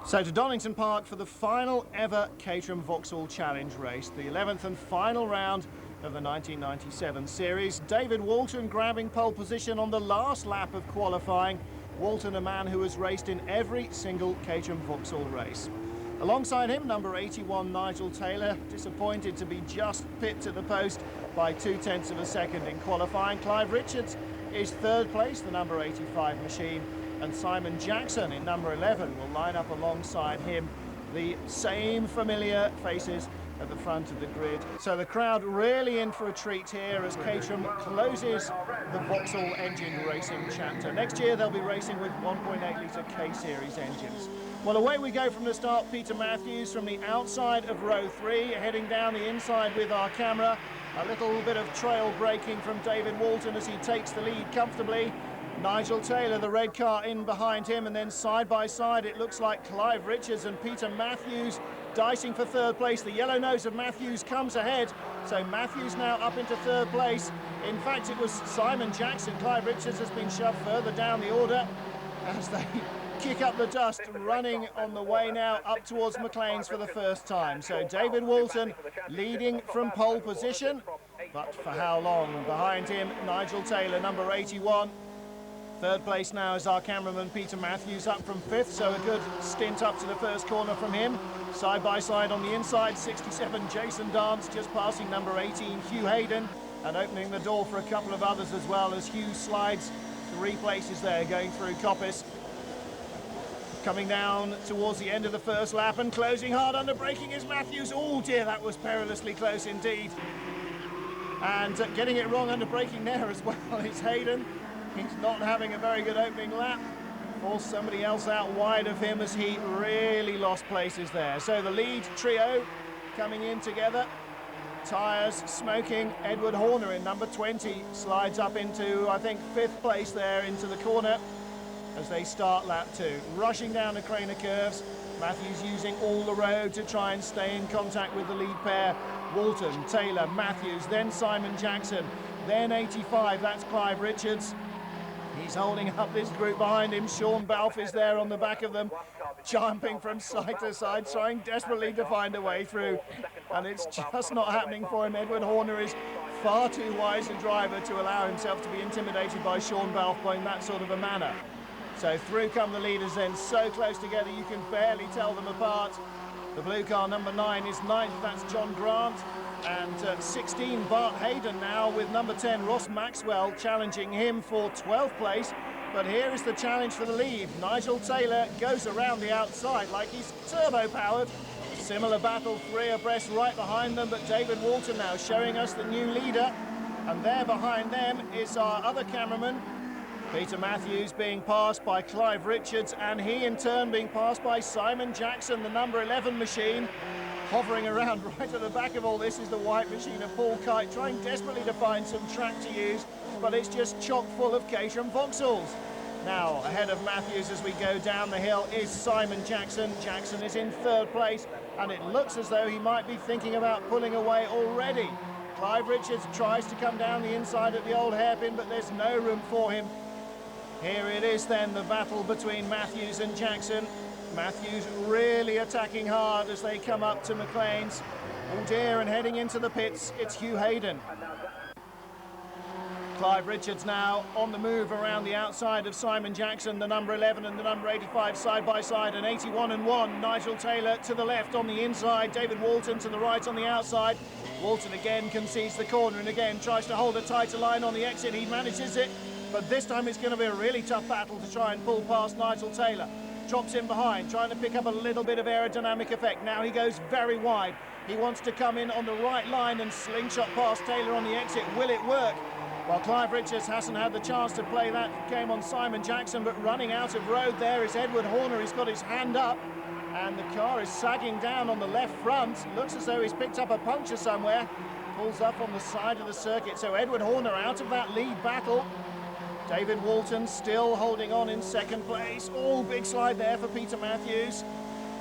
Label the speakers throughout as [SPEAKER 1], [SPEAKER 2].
[SPEAKER 1] So to Donington Park for the final ever Caterham Vauxhall Challenge race, the 11th and final round of the 1997 series. David Walton grabbing pole position on the last lap of qualifying. Walton, a man who has raced in every single Caterham Vauxhall race. Alongside him, number 81, Nigel Taylor, disappointed to be just pipped at the post by 0.2 of a second in qualifying. Clive Richards is third place, the number 85 machine, and Simon Jackson in number 11 will line up alongside him. The same familiar faces at the front of the grid. So the crowd really in for a treat here as Caterham closes the Vauxhall engine racing chapter. Next year they'll be racing with 1.8 litre K-Series engines. Well, away we go from the start. Peter Matthews from the outside of row 3, heading down the inside with our camera. A little bit of trail braking from David Walton as he takes the lead comfortably. Nigel Taylor, the red car, in behind him, and then side by side it looks like Clive Richards and Peter Matthews dicing for third place. The yellow nose of Matthews comes ahead, so Matthews now up into third place. In fact, it was Simon Jackson. Clive Richards has been shoved further down the order as they kick up the dust, running on the way now up towards McLean's for the first time. So David Walton leading from pole position, but for how long? Behind him, Nigel Taylor, number 81. Third place now is our cameraman Peter Matthews, up from 5th, so a good stint up to the first corner from him. Side by side on the inside, 67 Jason Dance just passing number 18 Hugh Hayden, and opening the door for a couple of others as well as Hugh slides 3 places there going through Coppice. Coming down towards the end of the first lap and closing hard under braking is Matthews. Oh dear, that was perilously close indeed. And getting it wrong under braking there as well is Hayden. He's not having a very good opening lap. Forced somebody else out wide of him as he really lost places there. So the lead trio coming in together. Tyres smoking. Edward Horner in number 20 slides up into, I think, 5th place there into the corner as they start lap 2. Rushing down the Craner curves. Matthews using all the road to try and stay in contact with the lead pair. Walton, Taylor, Matthews, then Simon Jackson, then 85, that's Clive Richards. He's holding up this group behind him. Sean Balfe is there on the back of them, jumping from side to side, trying desperately to find a way through. And it's just not happening for him. Edward Horner is far too wise a driver to allow himself to be intimidated by Sean Balfe in that sort of a manner. So through come the leaders then, so close together you can barely tell them apart. The blue car, number 9, is 9th, that's John Grant. And 16, Bart Hayden now with number 10, Ross Maxwell, challenging him for 12th place. But here is the challenge for the lead. Nigel Taylor goes around the outside like he's turbo-powered. Similar battle, 3 abreast right behind them, but David Walton now showing us the new leader. And there behind them is our other cameraman, Peter Matthews, being passed by Clive Richards, and he in turn being passed by Simon Jackson, the number 11 machine. Hovering around right at the back of all this is the white machine of Paul Kite, trying desperately to find some track to use, but it's just chock full of Caterham Vauxhalls. Now, ahead of Matthews as we go down the hill is Simon Jackson. Jackson is in 3rd place, and it looks as though he might be thinking about pulling away already. Clive Richards tries to come down the inside of the old hairpin, but there's no room for him. Here it is then, the battle between Matthews and Jackson. Matthews really attacking hard as they come up to McLean's. Oh dear, and heading into the pits, it's Hugh Hayden. Clive Richards now on the move around the outside of Simon Jackson, the number 11 and the number 85 side by side, and 81 and 1. Nigel Taylor to the left on the inside, David Walton to the right on the outside. Walton again concedes the corner and again tries to hold a tighter line on the exit. He manages it, but this time it's going to be a really tough battle to try and pull past Nigel Taylor. Drops in behind, trying to pick up a little bit of aerodynamic effect. Now he goes very wide. He wants to come in on the right line and slingshot past Taylor on the exit. Will it work? Well, Clive Richards hasn't had the chance to play that game on Simon Jackson, but running out of road there is Edward Horner. He's got his hand up, and the car is sagging down on the left front. Looks as though he's picked up a puncture somewhere. Pulls up on the side of the circuit, so Edward Horner out of that lead battle. David Walton still holding on in 2nd place. Oh, big slide there for Peter Matthews.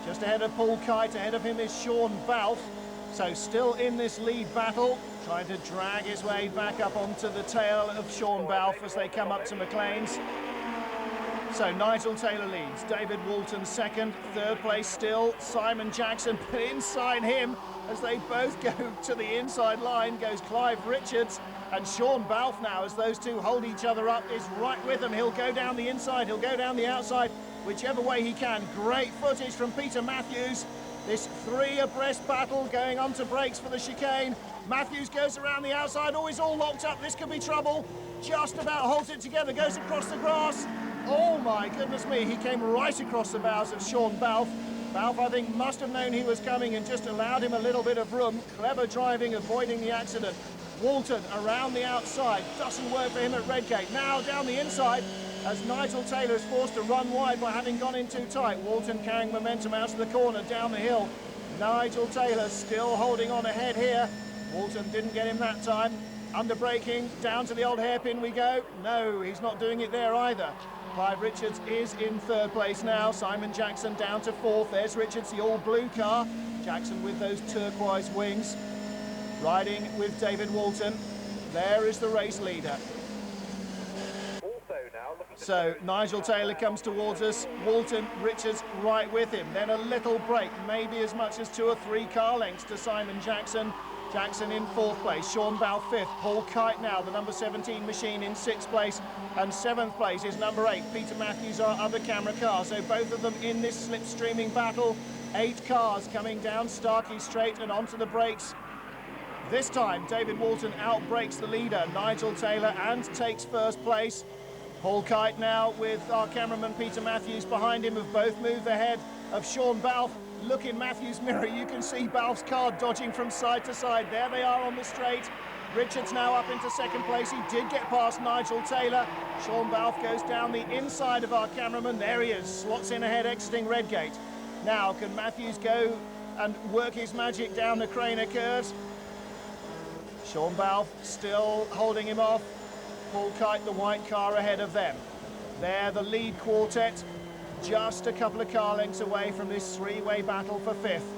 [SPEAKER 1] Just ahead of Paul Kite, ahead of him is Sean Balfe. So still in this lead battle, trying to drag his way back up onto the tail of Sean Balfe as they come up to McLean's. So Nigel Taylor leads, David Walton second, third place still Simon Jackson, but inside him as they both go to the inside line goes Clive Richards, and Sean Balfe now, as those two hold each other up, is right with them. He'll go down the inside, he'll go down the outside, whichever way he can. Great footage from Peter Matthews. This three abreast battle going on to brakes for the chicane. Matthews goes around the outside. Oh, he's all locked up. This could be trouble. Just about holds it together, goes across the grass. Oh my goodness me, he came right across the bows of Sean Balfe. Balfe, I think, must have known he was coming and just allowed him a little bit of room. Clever driving, avoiding the accident. Walton around the outside, doesn't work for him at Redgate. Now down the inside as Nigel Taylor is forced to run wide by having gone in too tight. Walton carrying momentum out of the corner, down the hill. Nigel Taylor still holding on ahead here. Walton didn't get him that time. Under braking, down to the old hairpin we go. No, he's not doing it there either. Clive Richards is in third place now. Simon Jackson down to fourth. There's Richards, the all blue car. Jackson with those turquoise wings. Riding with David Walton. There is the race leader. So Nigel Taylor comes towards us. Walton, Richards right with him. Then a little break, maybe as much as 2 or 3 car lengths to Simon Jackson. Jackson in fourth place, Sean Balfe fifth, Paul Kite now, the number 17 machine, in sixth place, and seventh place is number 8, Peter Matthews, our other camera car. So both of them in this slipstreaming battle. 8 cars coming down Starkey Straight and onto the brakes. This time, David Walton outbrakes the leader, Nigel Taylor, and takes first place. Paul Kite now with our cameraman Peter Matthews behind him have both moved ahead of Sean Balfe. Look in Matthews' mirror, you can see Balfe's car dodging from side to side. There they are on the straight. Richards now up into second place. He did get past Nigel Taylor. Sean Balfe goes down the inside of our cameraman. There he is, slots in ahead, exiting Redgate. Now, can Matthews go and work his magic down the Craner curves? Sean Balfe still holding him off. Paul Kite, the white car, ahead of them. They're the lead quartet, just a couple of car lengths away from this 3-way battle for fifth.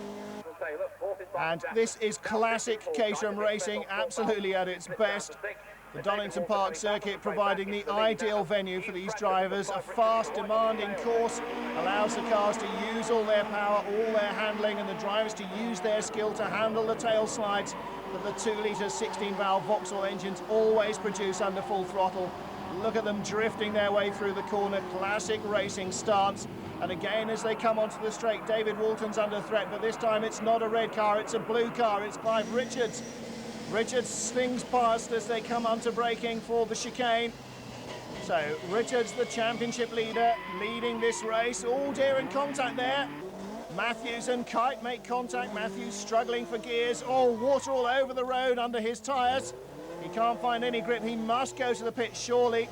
[SPEAKER 1] And this is classic Caterham racing, absolutely at its best. The Donington Park circuit providing the ideal venue for these drivers. A fast, demanding course allows the cars to use all their power, all their handling, and the drivers to use their skill to handle the tail slides that the 2-litre 16-valve Vauxhall engines always produce under full throttle. Look at them drifting their way through the corner. Classic racing stance. And again, as they come onto the straight, David Walton's under threat, but this time it's not a red car, it's a blue car. It's Clive Richards. Richards slings past as they come onto braking for the chicane. So Richards, the championship leader, leading this race. Oh dear, in contact there. Matthews and Kite make contact. Matthews struggling for gears. Oh, water all over the road under his tyres. He can't find any grip. He must go to the pit, surely.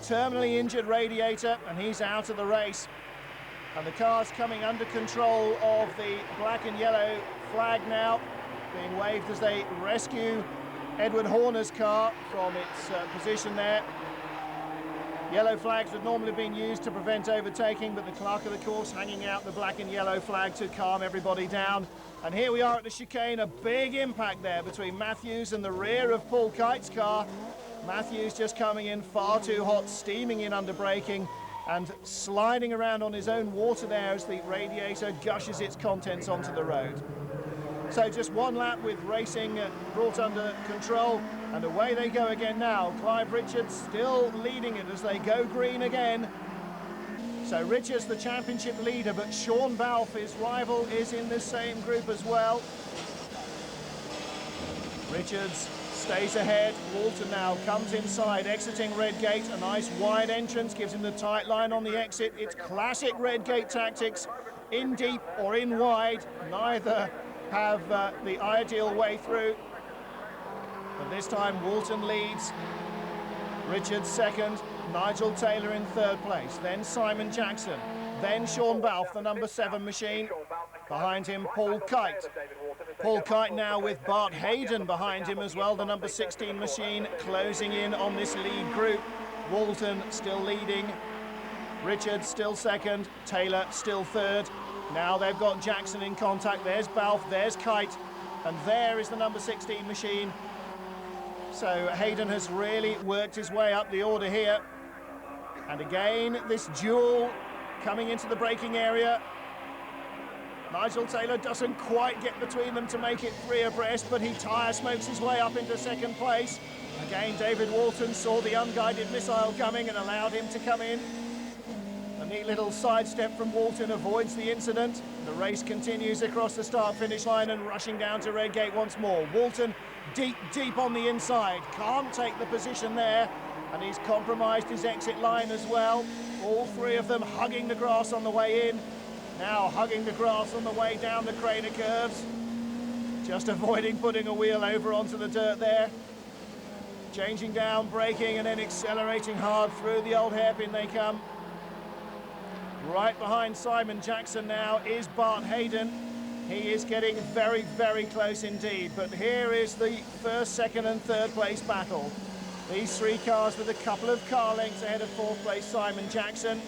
[SPEAKER 1] Terminally injured radiator, and he's out of the race. And the car's coming under control of the black and yellow flag now, being waved as they rescue Edward Horner's car from its position there. Yellow flags would normally have been used to prevent overtaking, but the clerk of the course hanging out the black and yellow flag to calm everybody down. And here we are at the chicane, a big impact there between Matthews and the rear of Paul Kite's car. Matthews just coming in far too hot, steaming in under braking and sliding around on his own water there as the radiator gushes its contents onto the road. So just one lap with racing brought under control, and away they go again now. Clive Richards still leading it as they go green again. So Richards the championship leader, but Sean Balfe, his rival, is in the same group as well. Richards stays ahead. Walton now comes inside, exiting Redgate. A nice wide entrance gives him the tight line on the exit. It's classic Redgate tactics. In deep or in wide, neither have the ideal way through. But this time Walton leads. Richards second, Nigel Taylor in third place, then Simon Jackson, then Sean Balfe, the number 7 machine. Behind him, Paul Kite. Paul Kite now with Bart Hayden behind him as well, the number 16 machine, closing in on this lead group. Walton still leading, Richards still second, Taylor still third. Now they've got Jackson in contact. There's Balfe, there's Kite, and there is the number 16 machine. So Hayden has really worked his way up the order here. And again, this duel coming into the braking area. Nigel Taylor doesn't quite get between them to make it 3 abreast, but he tyre smokes his way up into second place. Again, David Walton saw the unguided missile coming and allowed him to come in. A neat little sidestep from Walton avoids the incident. The race continues across the start-finish line and rushing down to Redgate once more. Walton deep on the inside, can't take the position there, and he's compromised his exit line as well. All 3 of them hugging the grass on the way in. Now hugging the grass on the way down the Craner curves. Just avoiding putting a wheel over onto the dirt there. Changing down, braking, and then accelerating hard through the old hairpin they come. Right behind Simon Jackson now is Bart Hayden. He is getting very, very close indeed. But here is the first, second and third place battle. These 3 cars with a couple of car lengths ahead of 4th place Simon Jackson.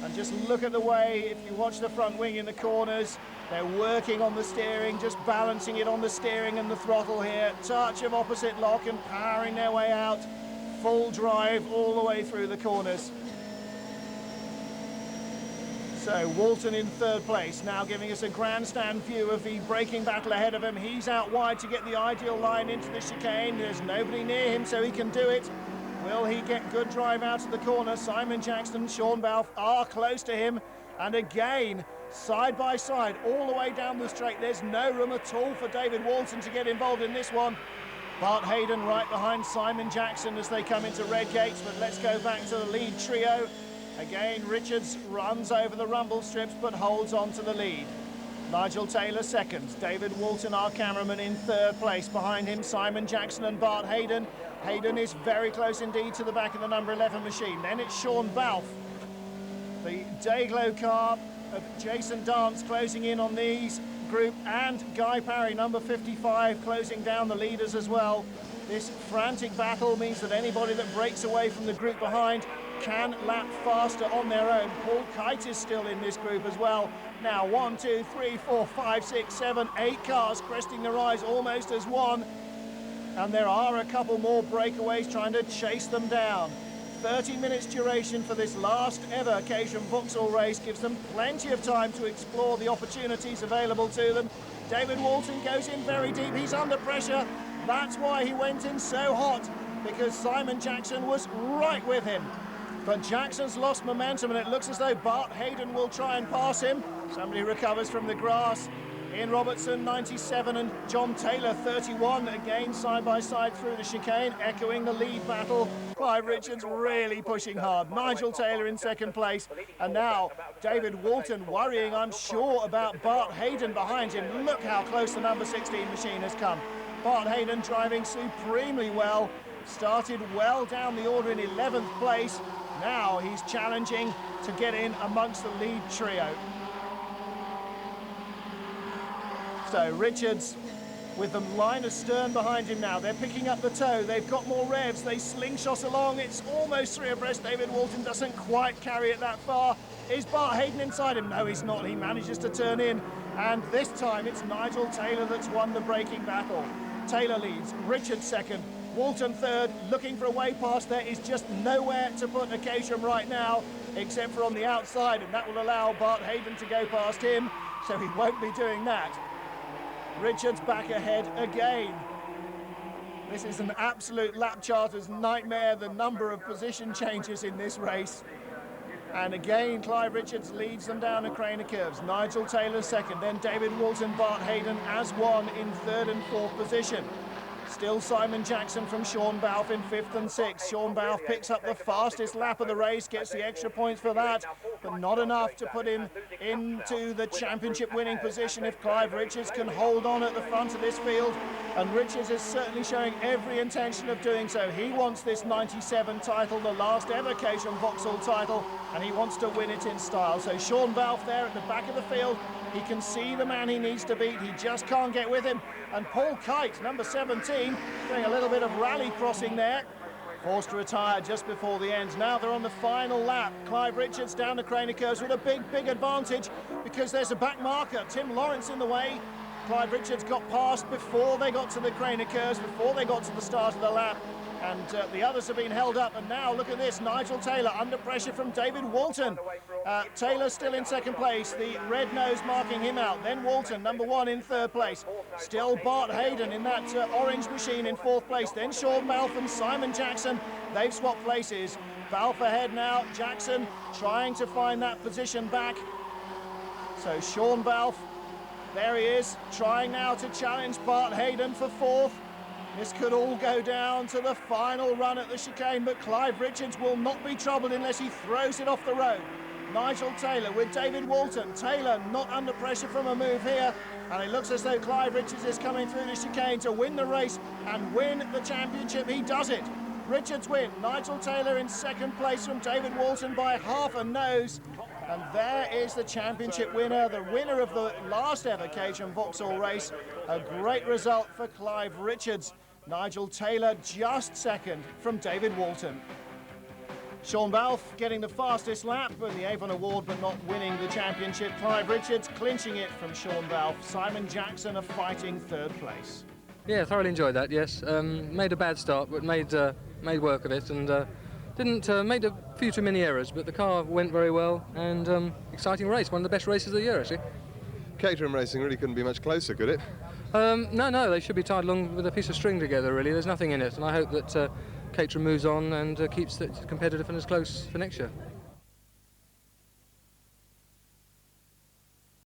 [SPEAKER 1] And just look at the way, if you watch the front wing in the corners, they're working on the steering, just balancing it on the steering and the throttle here. Touch of opposite lock and powering their way out. Full drive all the way through the corners. So Walton in 3rd place, now giving us a grandstand view of the braking battle ahead of him. He's out wide to get the ideal line into the chicane. There's nobody near him, so he can do it. Will he get good drive out of the corner? Simon Jackson, Sean Balfe are close to him. And again, side by side, all the way down the straight. There's no room at all for David Walton to get involved in this one. Bart Hayden right behind Simon Jackson as they come into Redgate. But let's go back to the lead trio. Again, Richards runs over the rumble strips but holds on to the lead. Nigel Taylor 2nd, David Walton, our cameraman, in 3rd place. Behind him, Simon Jackson and Bart Hayden. Hayden is very close indeed to the back of the number 11 machine. Then it's Sean Balfe. The Dayglow car of Jason Dance closing in on these group, and Guy Parry, number 55, closing down the leaders as well. This frantic battle means that anybody that breaks away from the group behind can lap faster on their own. Paul Kite is still in this group as well. Now 1, 2, 3, 4, 5, 6, 7, 8 cars cresting the rise almost as one. And there are a couple more breakaways trying to chase them down. 30 minutes duration for this last ever Caterham Vauxhall race gives them plenty of time to explore the opportunities available to them. David Walton goes in very deep. He's under pressure. That's why he went in so hot, because Simon Jackson was right with him. But Jackson's lost momentum, and it looks as though Bart Hayden will try and pass him. Somebody recovers from the grass. Ian Robertson, 97, and John Taylor, 31, again side by side through the chicane, echoing the lead battle. Clive Richards really pushing hard. Nigel Taylor in 2nd place, and now David Walton worrying, I'm sure, about Bart Hayden behind him. Look how close the number 16 machine has come. Bart Hayden driving supremely well, started well down the order in 11th place. Now he's challenging to get in amongst the lead trio. So Richards with the line astern behind him now. They're picking up the tow. They've got more revs. They slingshot along. It's almost 3 abreast. David Walton doesn't quite carry it that far. Is Bart Hayden inside him? No, he's not. He manages to turn in. And this time it's Nigel Taylor that's won the braking battle. Taylor leads, Richards 2nd, Walton 3rd, looking for a way past. There is just nowhere to put a Caterham right now, except for on the outside, and that will allow Bart Hayden to go past him, so he won't be doing that. Richards back ahead again. This is an absolute lap charter's nightmare, the number of position changes in this race. And again, Clive Richards leads them down the Craner curves. Nigel Taylor 2nd, then David Walton, Bart Hayden as one in 3rd and 4th position. Still Simon Jackson from Sean Balfe in 5th and 6th. Sean Balfe picks up the fastest lap of the race, gets the extra points for that, but not enough to put him into the championship winning position if Clive Richards can hold on at the front of this field. And Richards is certainly showing every intention of doing so. He wants this 97 title, the last ever Caterham Vauxhall title, and he wants to win it in style. So Sean Balfe there at the back of the field. He can see the man he needs to beat. He just can't get with him. And Paul Kite, number 17, doing a little bit of rally crossing there. Forced to retire just before the end. Now they're on the final lap. Clive Richards down the Craner curves with a big advantage because there's a back marker. Tim Lawrence in the way. Clive Richards got past before they got to the Craner curves, before they got to the start of the lap. and the others have been held up, and now look at this, Nigel Taylor under pressure from David Walton. Taylor still in second place, the red nose marking him out, then Walton number 1 in third place, still Bart Hayden in that orange machine in fourth place, then Sean Balfe and Simon Jackson, they've swapped places. Balfe ahead now, Jackson trying to find that position back. So Sean Balfe, there he is, trying now to challenge Bart Hayden for fourth. This could all go down to the final run at the chicane, but Clive Richards will not be troubled unless he throws it off the road. Nigel Taylor with David Walton. Taylor not under pressure from a move here, and it looks as though Clive Richards is coming through the chicane to win the race and win the championship. He does it. Richards win. Nigel Taylor in second place from David Walton by half a nose. And there is the championship winner, the winner of the last ever Caterham Vauxhall race. A great result for Clive Richards. Nigel Taylor just second from David Walton. Sean Balfe getting the fastest lap and the Avon Award, but not winning the championship. Clive Richards clinching it from Sean Balfe. Simon Jackson a fighting third place.
[SPEAKER 2] Yeah, thoroughly enjoyed that, yes. Made a bad start, but made work of it, and didn't made a few too many errors, but the car went very well, and exciting race, one of the best races of the year, actually.
[SPEAKER 3] Caterham racing really couldn't be much closer, could it?
[SPEAKER 2] No, they should be tied along with a piece of string together, really. There's nothing in it, and I hope that Caterham moves on and keeps it competitive and as close for next year.